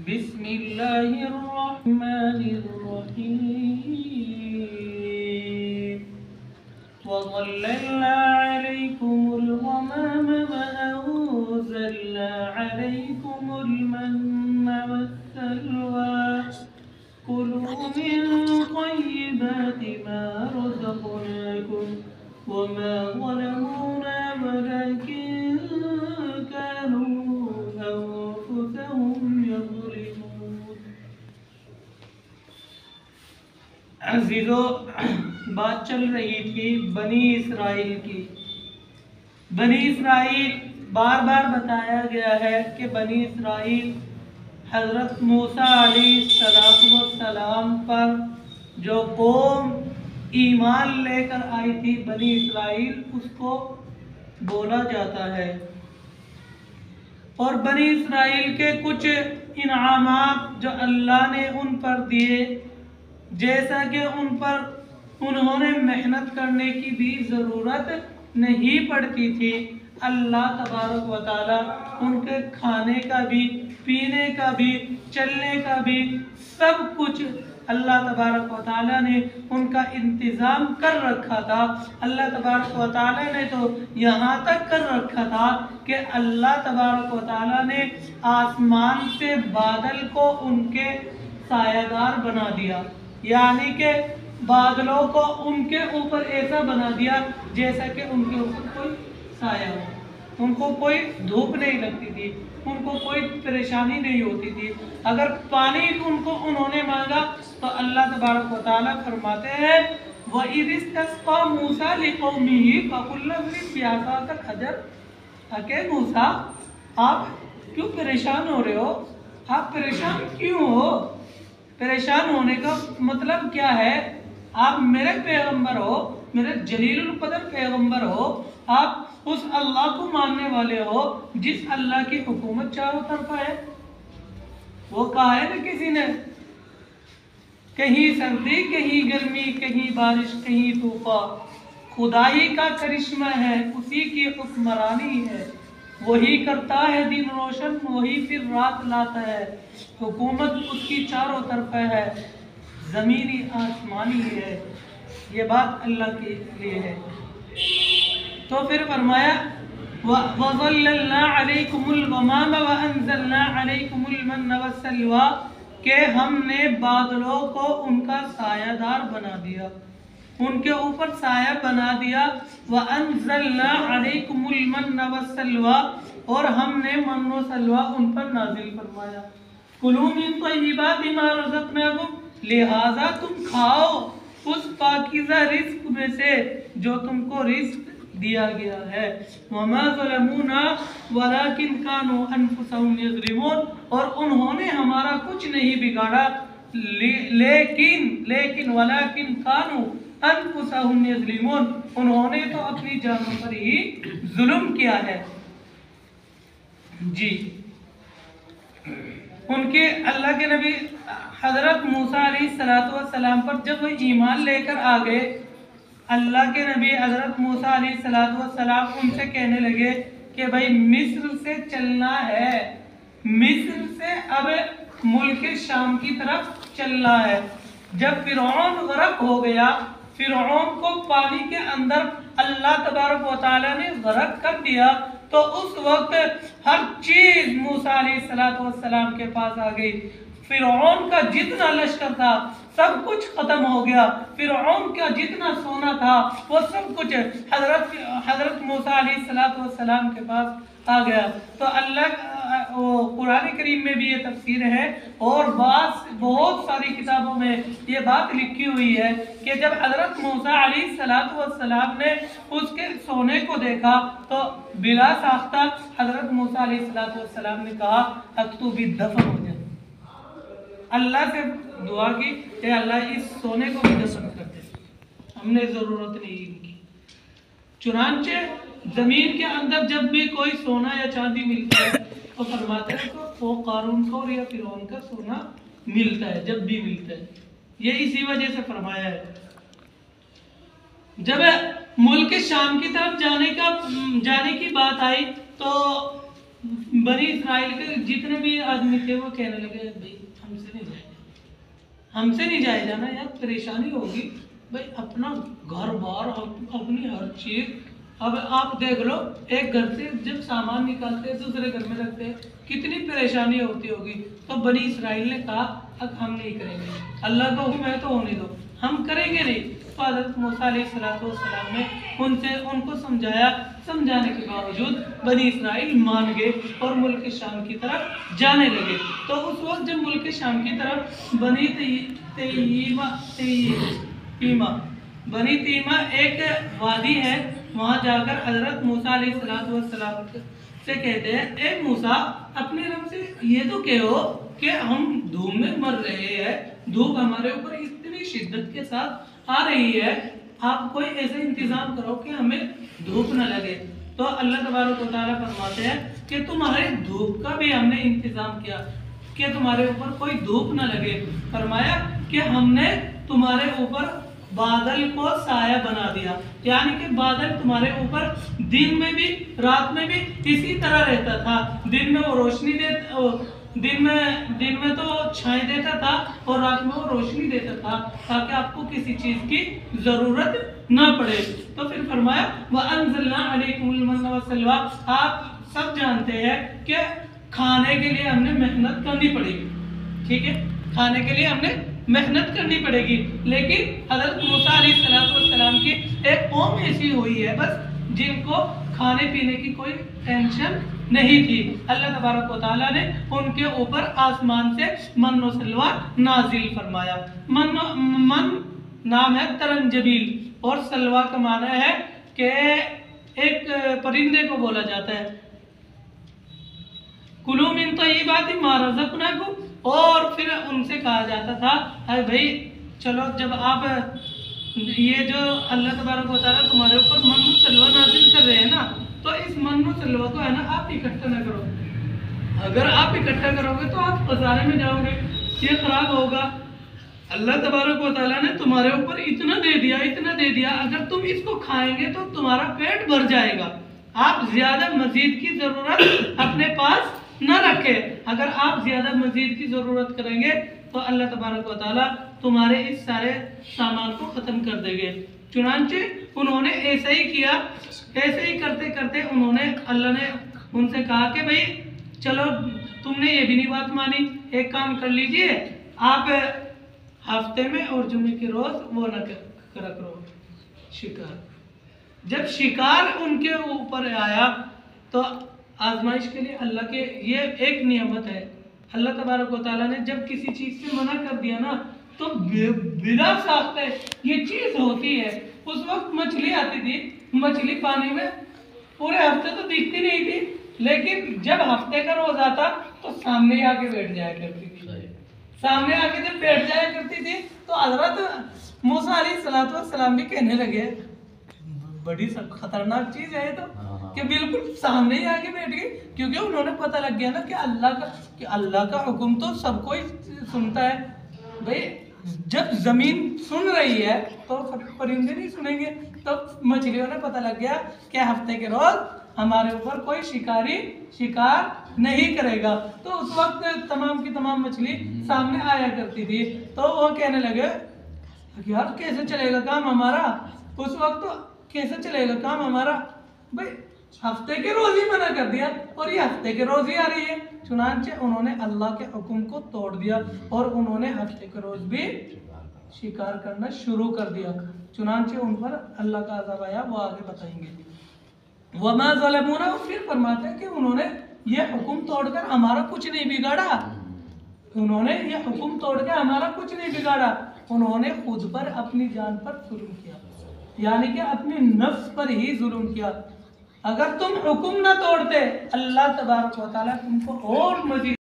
بسم الله الرحمن الرحيم وظللنا عليكم الغمام وأنزلنا عليكم المن والسلوى كلوا من طيبات ما رزقناكم وما ظلمونا ولكن كانوا أنفسهم يظلمون۔ عزیزو، بات چل رہی تھی بنی اسرائیل کی۔ بنی اسرائیل بار بار بتایا گیا ہے کہ بنی اسرائیل حضرت موسیٰ علیہ السلام پر جو قوم ایمان لے کر آئی تھی بنی اسرائیل، اس کو بولا جاتا ہے۔ اور بنی اسرائیل کے کچھ انعامات جو اللہ نے ان پر دیے، جیسا کہ انہوں نے محنت کرنے کی بھی ضرورت نہیں پڑتی تھی، اللہ تبارک و تعالی ان کے کھانے کا بھی، پینے کا بھی، چلنے کا بھی سب کچھ اللہ تبارک و تعالی نے ان کا انتظام کر رکھا تھا۔ اللہ تبارک و تعالی نے تو یہاں تک کر رکھا تھا کہ اللہ تبارک و تعالی نے آسمان سے بادل کو ان کے سایہ دار بنا دیا، یعنی کہ بادلوں کو ان کے اوپر ایسا بنا دیا جیسا کہ ان کے اوپر کوئی سایہ ہو، ان کو کوئی دھوپ نہیں لگتی تھی، ان کو کوئی پریشانی نہیں ہوتی تھی۔ اگر پانی ان کو انہوں نے مانگا تو اللہ تبارک و تعالیٰ فرماتے ہیں وَإِذِ اسْتَسْقَىٰ مُوسَىٰ لِقَوْمِهِ فَقُلْنَا اضْرِب بِّعَصَاكَ الْحَجَرَ۔ کہ موسیٰ، آپ کیوں پریشان ہو رہے ہو؟ آپ پریشان کیوں ہو؟ پریشان ہونے کا مطلب کیا ہے؟ آپ میرے پیغمبر ہو، میرے جلیل القدر پیغمبر ہو، آپ اس اللہ کو ماننے والے ہو جس اللہ کی حکومت چاروں طرف ہے۔ وہ کہا ہے نا کسی نے، کہیں سردی، کہیں گرمی، کہیں بارش، کہیں طوفان، خدا ہی کا کرشمہ ہے، اسی کی حکمرانی ہے، وہی کرتا ہے دن روشن، وہی پھر رات لاتا ہے، حکومت اس کی چاروں طرف ہے، زمینی آسمانی ہے۔ یہ بات اللہ کے لیے ہے۔ تو پھر فرمایا وَظَلَّلْنَا عَلَيْكُمُ الْغَمَامَ وَأَنزَلْنَا عَلَيْكُمُ الْمَنَّ وَالسَّلْوَىٰ، کہ ہم نے بادلوں کو ان کا سایہ دار بنا دیا، ان کے اوپر سایہ بنا دیا۔ وَأَنزَلْنَا عَلَيْكُمُ الْمَنَّ وَالسَّلْوَىٰ، اور ہم نے من و سلوہ ان پر نازل فرمایا۔ کُلُوا مِن طَیِّبَاتِ مَا رَزَقْنَاکُمْ، لہٰذا تم کھاؤ اس پاکیزہ رزق میں سے جو تم کو رزق دیا گیا ہے۔ وَمَا ظَلَمُونَا وَلَٰكِنْ كَانُوا أَنفُسَهُمْ يَظْلِمُونَ، اور انہوں نے ہمارا کچھ نہیں بگاڑا، لیکن وَلَٰكِنْ كَانُوا أَنفُسَهُمْ يَظْلِمُونَ، انہوں نے تو اپنی جانوں پر ہی ظلم کیا ہے۔ جی، ان کے اللہ کے نبی حضرت موسیٰ علیہ السلام پر جب وہ ایمان لے کر آ گئے، اللہ کے نبی حضرت موسیٰ علیہ السلام ان سے کہنے لگے کہ بھائی مصر سے چلنا ہے، مصر سے اب ملک شام کی طرف چلنا ہے۔ جب فرعون غرق ہو گیا، فرعون کو پانی کے اندر اللہ تبارک و تعالیٰ نے غرق کر دیا، تو اس وقت ہر چیز موسیٰ علیہ السلام کے پاس آ گئی۔ فرعون کا جتنا لشکر تھا سب کچھ ختم ہو گیا، فرعون کا جتنا سونا تھا وہ سب کچھ حضرت موسیٰ علیہ السلام کے پاس آ گیا۔ تو اللہ قرآن کریم میں بھی یہ تفسیر ہے، اور بہت ساری کتابوں میں یہ بات لکھی ہوئی ہے کہ جب حضرت موسیٰ علیہ السلام نے اس کے سونے کو دیکھا تو بلا ساختہ حضرت موسیٰ علیہ السلام نے کہا اب تو بھی دفن ہو جائے۔ اللہ سے دعا کی کہ اللہ اس سونے کو بھی دفن کر دے، ہم نے ضرورت نہیں ان کی۔ چنانچہ زمین کے اندر جب بھی کوئی سونا یا چاندی ملتا ہے تو فرماتے ہیں وہ قارون کو یا فرعون کا سونا ملتا ہے، جب بھی ملتا ہے، یہ اسی وجہ سے فرمایا ہے۔ جب ملک شام کی طرف جانے کی بات آئی تو बनी इसराइल के जितने भी आदमी थे वो कहने लगे भाई हमसे नहीं जाया जाना यार, परेशानी होगी भाई, अपना घर बार अपनी हर चीज। अब आप देख लो, एक घर से जब सामान निकालते हैं दूसरे घर में रखते हैं, कितनी परेशानी होती होगी। तो बनी इसराइल ने कहा अब हम नहीं करेंगे, अल्लाह का हुक्म है तो होने दो, हम करेंगे नहीं। तो हज़रत मूसा अलैहिस्सलाम ने उनको समझाने के बावजूद बनी इसराइल मान गए और मुल्क शाम की तरफ जाने लगे। तो उस वक्त जब मुल्क शाम की तरफ बनी तीमा एक वादी है, वहां जाकर हजरत मूसा अलैहिस्सलाम से कहते हैं, ए मूसा अपने रब से ये तो कहो कि हम धूप में मर रहे हैं, धूप हमारे ऊपर इतनी शिद्दत के साथ आ रही है, आप कोई ऐसा इंतजाम करो कि हमें धूप न लगे। तो अल्लाह तबारक व तआला फरमाते हैं कि तुम्हारे धूप का भी हमने इंतजाम किया कि तुम्हारे ऊपर कोई धूप न लगे। फरमाया कि हमने तुम्हारे ऊपर बादल को साया बना दिया, यानी कि बादल तुम्हारे ऊपर दिन में भी रात में भी इसी तरह रहता था। दिन में वो रोशनी दिन में तो छाई देता था और रात में वो रोशनी देता था, ताकि आपको किसी चीज की जरूरत न पड़े। तो फिर फरमाया वअंज़लना अलैकुमुल मन्ना वस्सलवा, आप सब जानते हैं कि खाने के लिए हमने मेहनत करनी पड़ेगी, ठीक है, खाने के लिए हमने मेहनत करनी पड़ेगी। लेकिन हज़रत मूसा अलैहिस्सलाम की एक कौम ऐसी हुई है बस जिनको खाने पीने की कोई टेंशन नहीं थी। अल्लाह तबारक व तआला ने उनके ऊपर आसमान से मन व सलवा नाजिल फरमाया। मन नाम है तरंजबील और सलवा का माना है कि एक परिंदे को बोला जाता है। कुलू मिन तय्यिबाति मा रज़क़नाकुम, और फिर उनसे कहा जाता था अरे भाई चलो, जब आप ये जो अल्लाह तबारक व तआला तुम्हारे ऊपर मन व सलवा नाजिल कर रहे हैं ना, तो इस मन व सलवा को है ना आप इकट्ठा ना करो, अगर आप इकट्ठा करोगे तो आप खजाने में जाओगे, ये खराब होगा। अल्लाह तबारक व तआला ने तुम्हारे ऊपर इतना दे दिया, अगर तुम इसको खाएंगे तो तुम्हारा पेट भर जाएगा, आप ज्यादा मजीद की जरूरत अपने पास न रखें। अगर आप ज्यादा मजीद की जरूरत करेंगे तो अल्लाह तबारक व तआला तुम्हारे इस सारे सामान को खत्म कर देंगे। चुनांचे उन्होंने ऐसा ही किया, ऐसे ही करते करते अल्लाह ने उनसे कहा कि भाई चलो तुमने ये भी नहीं बात मानी, एक काम कर लीजिए, आप हफ्ते में और जुमे के रोज वो न करा करो शिकार। जब शिकार उनके ऊपर आया तो आजमाइश के लिए अल्लाह के ये एक नियमत है, अल्लाह तबारक व तआला ने जब किसी चीज से मना कर दिया ना तो बिना साख्ते ये चीज होती है। उस वक्त मछली आती थी, मछली पानी में पूरे हफ्ते तो दिखती नहीं थी, लेकिन जब हफ्ते का रोज आता तो सामने आके बैठ जाया करती थी। सामने आके जब बैठ जाया करती थी तो हजरत मूसा अलैहिस्सलाम भी कहने लगे बड़ी खतरनाक चीज है तो, कि बिल्कुल सामने ही आके बैठ गई, क्योंकि उन्होंने पता लग गया ना कि अल्लाह का हुक्म तो सब कोई सुनता है। भाई जब जमीन सुन रही है तो परिंदे नहीं सुनेंगे। तो मछलियों ने पता लग गया कि हफ्ते के रोज हमारे ऊपर कोई शिकारी शिकार नहीं करेगा। तो उस वक्त तमाम की तमाम मछली सामने आया करती थी। तो वो कहने लगे यार कैसे चलेगा काम हमारा, उस वक्त तो कैसे चलेगा काम हमारा, भाई हफ्ते के रोज ही मना कर दिया और ये हफ्ते के रोज ही आ रही है। चुनांचे उन्होंने अल्लाह के हुक्म को तोड़ दिया और उन्होंने हफ्ते के रोज भी शिकार करना शुरू कर दिया। चुनांचे उन पर अल्लाह का अज़ाब आया, वो आगे बताएंगे। वमा ज़लमूना, फिर फरमाते हैं कि उन्होंने ये हुक्म तोड़कर हमारा कुछ नहीं बिगाड़ा, उन्होंने ये हुक्म तोड़कर हमारा कुछ नहीं बिगाड़ा, उन्होंने खुद पर अपनी जान पर जुल्म किया, यानी कि अपने नफ्स पर ही जुल्म किया। अगर तुम हुक्म ना तोड़ते अल्लाह तबारक व तआला तुमको और मजीद